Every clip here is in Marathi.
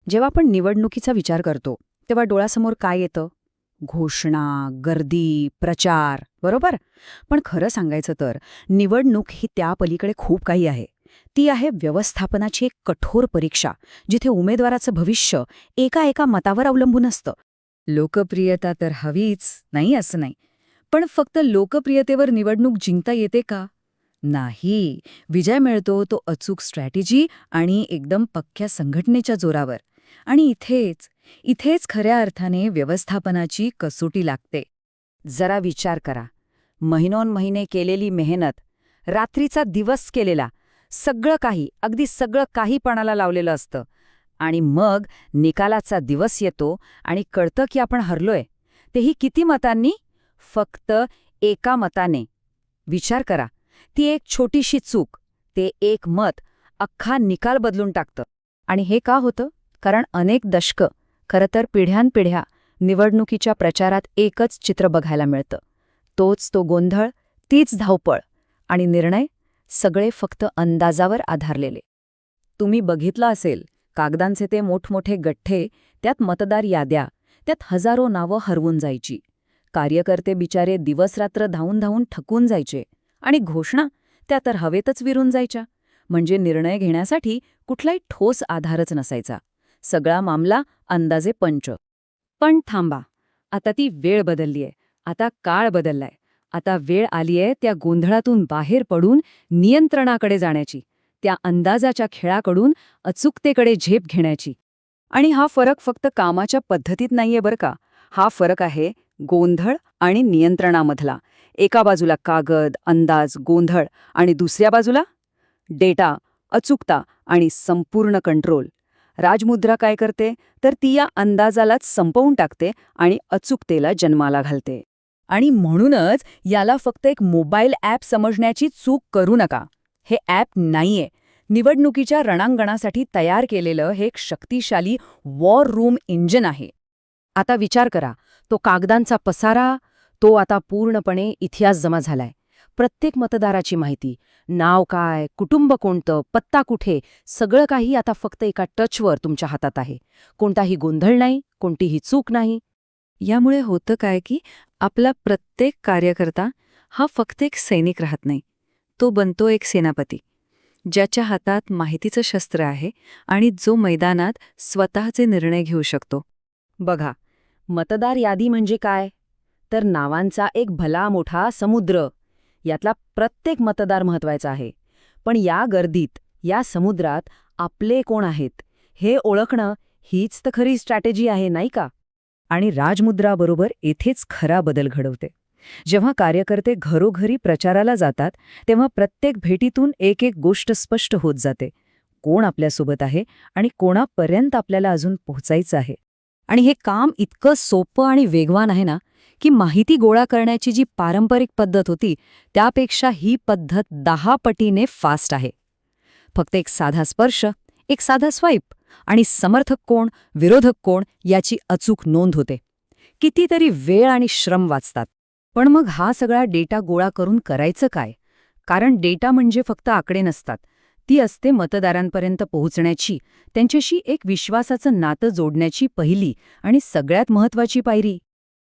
जेव्हा आपण निवडणुकीचा विचार करतो तेव्हा डोळ्यासमोर काय येतं? घोषणा, गर्दी, प्रचार, बरोबर? पण खरं सांगायचं तर निवडणूक ही त्या पलीकडे खूप काही आहे. ती आहे व्यवस्थापनाची एक कठोर परीक्षा, जिथे उमेदवाराचं भविष्य एका मतावर अवलंबून असतं. लोकप्रियता तर हवीच, नाही असं नाही. पण फक्त लोकप्रियतेवर निवडणूक जिंकता येते का? नाही. विजय मिळतो तो अचूक स्ट्रॅटेजी आणि एकदम पक्क्या संघटनेच्या जोरावर. आणि इथेच खऱ्या अर्थाने व्यवस्थापनाची कसोटी लागते. जरा विचार करा. महिनोन्महिने केलेली मेहनत, रात्रीचा दिवस केलेला, सगळं काही, अगदी सगळं काही पणाला लावलेलं असतं. आणि मग निकालाचा दिवस येतो आणि कळतं की आपण हरलोय. तेही किती मतांनी? फक्त एका मताने. विचार करा. ती एक छोटीशी चूक, ते एक मत, अख्खा निकाल बदलून टाकतं. आणि हे का होतं? कारण अनेक दशकं, खरं तर पिढ्यानपिढ्या, निवडणुकीच्या प्रचारात एकच चित्र बघायला मिळतं. तोच तो गोंधळ, तीच धावपळ आणि निर्णय, सगळे फक्त अंदाजावर आधारलेले. तुम्ही बघितलं असेल, कागदांचे ते मोठमोठे गठ्ठे, त्यात मतदार याद्या, त्यात हजारो नावं हरवून जायची. कार्यकर्ते बिचारे दिवसरात्र धावून धावून थकून जायचे. आणि घोषणा, त्या तर हवेतच विरून जायच्या. म्हणजे निर्णय घेण्यासाठी कुठलाही ठोस आधारच नसायचा. सगळा मामला अंदाजे पंच. पण थांबा, आता ती वेळ बदललीय. आता काळ बदललाय. आता वेळ आलीय त्या गोंधळातून बाहेर पडून नियंत्रणाकडे जाण्याची, त्या अंदाजाच्या खेळाकडून अचूकतेकडे झेप घेण्याची. आणि हा फरक फक्त कामाच्या पद्धतीत नाहीये बरं का. हा फरक आहे गोंधळ आणि नियंत्रणामधला. एका बाजूला कागद, अंदाज, गोंधळ आणि दुसऱ्या बाजूला डेटा, अचूकता आणि संपूर्ण कंट्रोल. राजमुद्रा काय करते तर ती या अंदाजालाच संपवून टाकते आणि अचूकतेला जन्माला घालते. आणि म्हणूनच याला फक्त एक मोबाईल ॲप समजण्याची चूक करू नका. हे ॲप नाहीये. निवडणुकीच्या रणांगणासाठी तयार केलेलं हे एक शक्तिशाली वॉर रूम इंजिन आहे. आता विचार करा, तो कागदांचा पसारा, तो आता पूर्णपणे इतिहास जमा झालाय. प्रत्येक मतदाराची माहिती, नाव काय, कुटुंब कोणतं, पत्ता कुठे, सगळं काही आता फक्त एका टचवर तुमच्या हातात आहे. कोणताही गोंधळ नाही, कोणतीही चूक नाही. यामुळे होतं काय की आपला प्रत्येक कार्यकर्ता हा फक्त एक सैनिक राहत नाही. तो बनतो एक सेनापती, ज्याच्या हातात माहितीचं शस्त्र आहे आणि जो मैदानात स्वतःचे निर्णय घेऊ शकतो. बघा, मतदार यादी म्हणजे काय? तर नावांचा एक भला मोठा समुद्र. यातला प्रत्येक मतदार महत्वाचा आहे. पण या गर्दीत, या समुद्रात आपले कोण आहेत हे ओळखणं, हीच तर खरी स्ट्रॅटेजी आहे, नाही का? आणि राजमुद्राबरोबर येथेच खरा बदल घडवते. जेव्हा कार्यकर्ते घरोघरी प्रचाराला जातात, तेव्हा प्रत्येक भेटीतून एक गोष्ट स्पष्ट होत जाते. कोण आपल्यासोबत आहे आणि कोणापर्यंत आपल्याला अजून पोहोचायचं आहे. आणि हे काम इतकं सोपं आणि वेगवान आहे ना, की माहिती गोळा करण्याची जी पारंपरिक पद्धत होती, त्यापेक्षा ही पद्धत 10 पटीने फास्ट आहे. फक्त एक साधा स्पर्श, एक साधा स्वाईप आणि समर्थक कोण, विरोधक कोण याची अचूक नोंद होते. कितीतरी वेळ आणि श्रम वाचतात. पण मग हा सगळा डेटा गोळा करून करायचं काय? कारण डेटा म्हणजे फक्त आकडे नसतात. ती असते मतदारांपर्यंत पोहोचण्याची, त्यांच्याशी एक विश्वासाचं नातं जोडण्याची पहिली आणि सगळ्यात महत्त्वाची पायरी.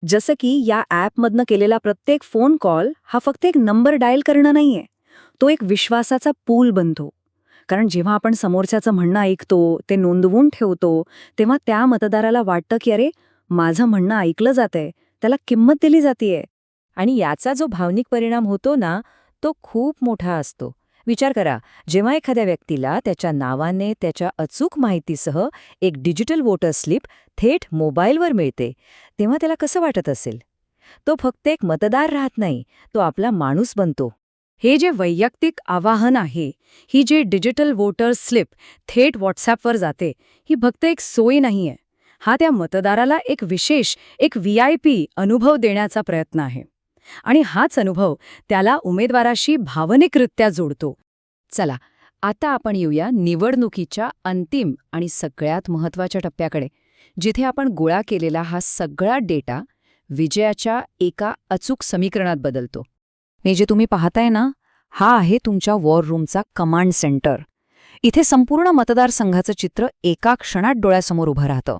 जसं की या ॲपमधनं केलेला प्रत्येक फोन कॉल हा फक्त एक नंबर डायल करणं नाहीये. तो एक विश्वासाचा पूल बनतो. कारण जेव्हा आपण समोरच्याचं म्हणणं ऐकतो, ते नोंदवून ठेवतो, तेव्हा त्या मतदाराला वाटतं की अरे, माझं म्हणणं ऐकलं जातंय, त्याला किंमत दिली जातीये. आणि याचा जो भावनिक परिणाम होतो ना, तो खूप मोठा असतो. विचार करा, जेव्हा एखाद्या व्यक्तीला त्याच्या नावाने, त्याच्या अचूक माहितीसह एक डिजिटल वोटर स्लिप थेट मोबाईलवर मिळते, तेव्हा त्याला कसं वाटत असेल? तो फक्त एक मतदार राहत नाही, तो आपला माणूस बनतो. हे जे वैयक्तिक आवाहन आहे, ही जे डिजिटल वोटर स्लिप थेट व्हॉट्सॲपवर जाते, ही फक्त एक सोय नाहीये. हा त्या मतदाराला एक विशेष, एक VIP अनुभव देण्याचा प्रयत्न आहे. आणि हाच अनुभव त्याला उमेदवाराशी भावनिकरित्या जोडतो. चला, आता आपण येऊया निवडणुकीच्या अंतिम आणि सगळ्यात महत्त्वाच्या टप्प्याकडे, जिथे आपण गोळा केलेला हा सगळा डेटा विजयाच्या एका अचूक समीकरणात बदलतो. हे जे तुम्ही पाहताय ना, हा आहे तुमच्या वॉर रूमचा कमांड सेंटर. इथे संपूर्ण मतदारसंघाचं चित्र एका क्षणात डोळ्यासमोर उभं राहतं.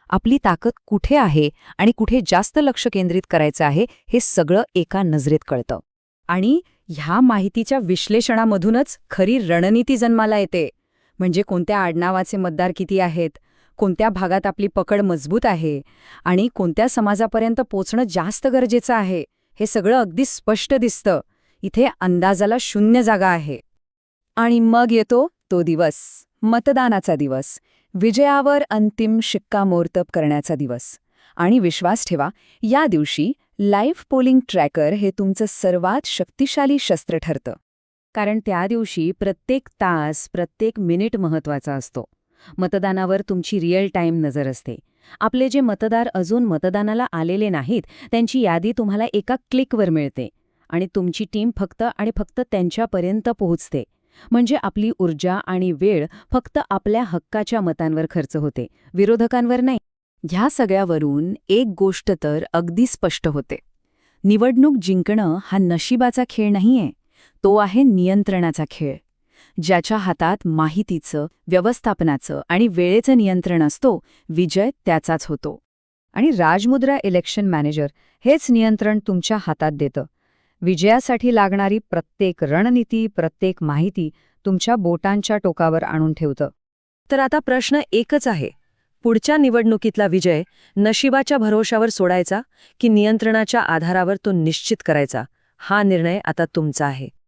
आपली ताकद कुठे आहे आणि कुठे जास्त लक्ष केंद्रित करायचं आहे हे सगळं एका नजरेत कळतं. आणि ह्या माहितीच्या विश्लेषणामधूनच खरी रणनीती जन्माला येते. म्हणजे कोणत्या आडनावाचे मतदार किती आहेत, कोणत्या भागात आपली पकड मजबूत आहे आणि कोणत्या समाजापर्यंत पोचणं जास्त गरजेचं आहे, हे सगळं अगदी स्पष्ट दिसतं. इथे अंदाजाला शून्य जागा आहे. आणि मग येतो तो दिवस, मतदानाचा दिवस, विजयावर अंतिम शिक्कामोर्तब करण्याचा दिवस. आणि विश्वास ठेवा, या दिवशी लाईव्ह पोलिंग ट्रॅकर हे तुमचं सर्वात शक्तिशाली शस्त्र ठरतं. कारण त्या दिवशी प्रत्येक तास, प्रत्येक मिनिट महत्त्वाचा असतो. मतदानावर तुमची रिअल टाईम नजर असते. आपले जे मतदार अजून मतदानाला आलेले नाहीत, त्यांची यादी तुम्हाला एका क्लिकवर मिळते. आणि तुमची टीम फक्त आणि फक्त त्यांच्यापर्यंत पोहोचते. म्हणजे आपली ऊर्जा आणि वेळ फक्त आपल्या हक्काच्या मतांवर खर्च होते, विरोधकांवर नाही. ह्या सगळ्यावरून एक गोष्ट तर अगदी स्पष्ट होते. निवडणूक जिंकणं हा नशिबाचा खेळ नाहीये, तो आहे नियंत्रणाचा खेळ. ज्याच्या हातात माहितीचं, व्यवस्थापनाचं आणि वेळेचं नियंत्रण असतो, विजय त्याचाच होतो. आणि राजमुद्रा इलेक्शन मॅनेजर हेच नियंत्रण तुमच्या हातात देतं. विजयासाठी लागणारी प्रत्येक रणनीती, प्रत्येक माहिती तुमच्या बोटांच्या टोकावर आणून ठेवतं. तर आता प्रश्न एकच आहे, पुढच्या निवडणुकीतला विजय नशिबाच्या भरोशावर सोडायचा की नियंत्रणाच्या आधारावर तो निश्चित करायचा? हा निर्णय आता तुमचा आहे.